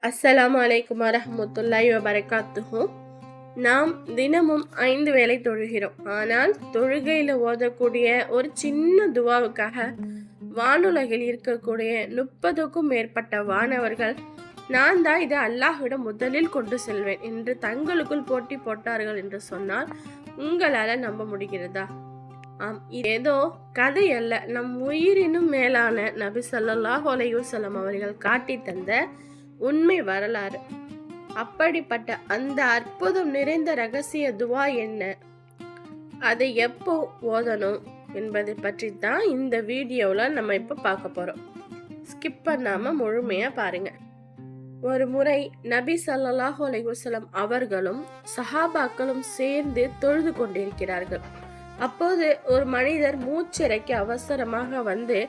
அஸ்ஸலாமு அலைக்கும் வரஹ்மத்துல்லாஹி வபரகாத்துஹு. நாம் தினமும் 5 வேளை தொழுகிறோம். ஆனால் தொழுகையில் ஓதக்கூடிய ஒரு சின்ன துவாவுக்காக வானுலகில் இருக்கக்கூடிய 30க்கும் மேற்பட்ட வானவர்கள் நான் தான் இதை அல்லாஹ்விடம் முதலில் கொண்டு செல்வேன் என்று தங்களுக்குள் போட்டி போட்டார்கள் என்று சொன்னால் உங்களால் நம்ப முடிகிறதா? ஆம், இது ஏதோ கதை அல்ல. நம் உயிரினும் மேலான நபி ஸல்லல்லாஹு அலைஹி வஸல்லம் அவர்கள் காட்டி தந்த உண்மை வரலாறு. அப்படிப்பட்ட அந்த அற்புதம் நிறைந்த ரகசிய துவா என்ன, அதை எப்போ ஓதணும் என்பதை பற்றி தான் இந்த வீடியோவில் நம்ம இப்போ பார்க்க போகிறோம். ஸ்கிப் பண்ணாமல் முழுமையாக பாருங்க. ஒரு முறை நபி ஸல்லல்லாஹு அலைஹி வஸல்லம் அவர்களும் சஹாபாக்களும் சேர்ந்து தொழுது கொண்டிருக்கிறார்கள். அப்போது ஒரு மனிதர் மூச்சிறைக்கு அவசரமாக வந்து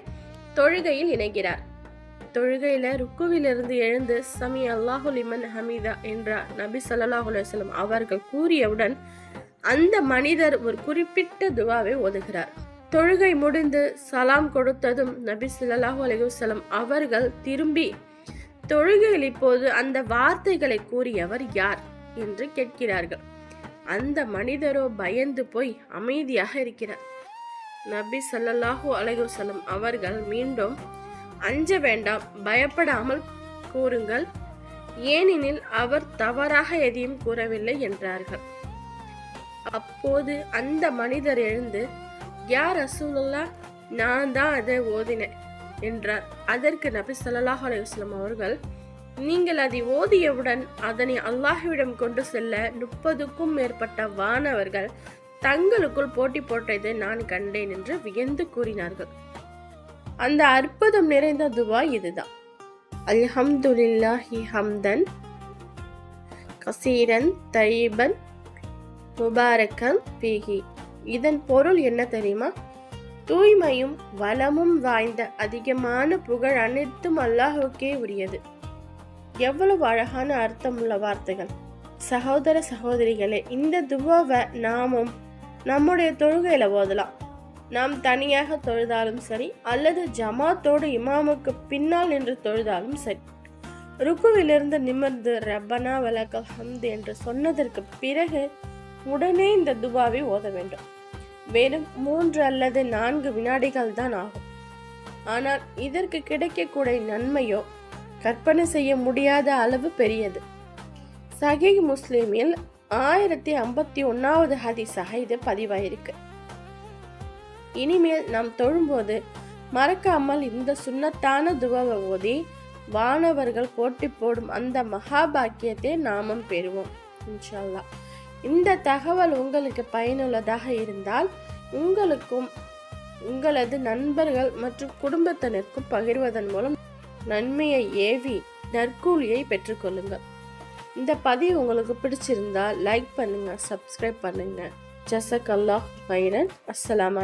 தொழுகையில் இணைகிறார். தொழுகையில ருக்குவிலிருந்து எழுந்து சமி அல்லாஹு லிமன் ஹமீதா என்ற நபி ஸல்லல்லாஹு அலைஹி வஸல்லம் அவர்கள் கூறியவுடன் அந்த மனிதர் ஒரு குறிப்பிட்ட துவாவை ஓதுகிறார். தொழுகை முடிந்து சலாம் கொடுத்ததும் நபி ஸல்லல்லாஹு அலைஹி வஸல்லம் அவர்கள் திரும்பி தொழுகையில் இப்போது அந்த வார்த்தைகளை கூறியவர் யார் என்று கேட்கிறார்கள். அந்த மனிதரோ பயந்து போய் அமைதியாக இருக்கிறார். நபி ஸல்லல்லாஹு அலைஹி வஸல்லம் அவர்கள் மீண்டும் அஞ்ச வேண்டாம், பயப்படாமல் கூறுங்கள், ஏனெனில் அவர் தவறாக எதையும் கூறவில்லை என்றார்கள். அப்போது அந்த மனிதர் எழுந்து, யா ரசூலுல்லாஹ், நான் தான் அதை ஓதினேன் என்றார். அதற்கு நபி ஸல்லல்லாஹு அலைஹி வஸல்லம் அவர்கள், நீங்கள் அதை ஓதியவுடன் அதனை அல்லாஹ்விடம் கொண்டு செல்ல 30க்கும் மேற்பட்ட வானவர்கள் தங்களுக்குள் போட்டி போட்டதை நான் கண்டேன் என்று வியந்து கூறினார்கள். அந்த அற்புதம் நிறைந்த துவா இதுதான். அல்ஹம்துலில்லாஹி ஹம்தன் கசீரன் தையிபன் முபாரக்கன் ஃபீஹி. இதன் பொருள் என்ன தெரியுமா? தூய்மையும் வளமும் வாய்ந்த அதிகமான புகழ் அனைத்தும் அல்லாஹ்வுக்கே உரியது. எவ்வளவு அழகான அர்த்தமுள்ள வார்த்தைகள். சகோதர சகோதரிகளே, இந்த துவாவை நாமும் நம்முடைய தொழுகையில ஓதலாம். நாம் தனியாக தொழுதாலும் சரி, அல்லது ஜமாத்தோடு இமாமுக்கு பின்னால் நின்று தொழுதாலும் சரி. ருக்குவிலிருந்து நிமிர்ந்து ரப்பனா வலக்கல் ஹம்து என்று சொன்னதற்கு பிறகு உடனே இந்த துவாவை ஓத வேண்டும். வெறும் 3 அல்லது 4 வினாடிகள் தான் ஆகும். ஆனால் இதற்கு கிடைக்கக்கூடிய நன்மையோ கற்பனை செய்ய முடியாத அளவு பெரியது. சஹீஹ் முஸ்லிமில் 1051வது ஹதீஸாக இது பதிவாயிருக்கு. இனிமேல் நாம் தொழும்போது மறக்காமல் இந்த சுன்னத்தான துவாவை ஓதி வானவர்கள் போட்டி போடும் அந்த மகாபாக்கியத்தை நாமும் பெறுவோம் இன்ஷா அல்லாஹ். இந்த தகவல் உங்களுக்கு பயனுள்ளதாக இருந்தால் உங்களுக்கும் உங்களது நண்பர்கள் மற்றும் குடும்பத்தினருக்கும் பகிர்வதன் மூலம் நன்மையை ஏவி நற்கூலியை பெற்றுக்கொள்ளுங்கள். இந்த பதிவு உங்களுக்கு பிடிச்சிருந்தா லைக் பண்ணுங்க, சப்ஸ்கிரைப் பண்ணுங்க. ஜஸக்கல்லாஹ் ஹைரன். அஸ்ஸலாமு அலைக்கும்.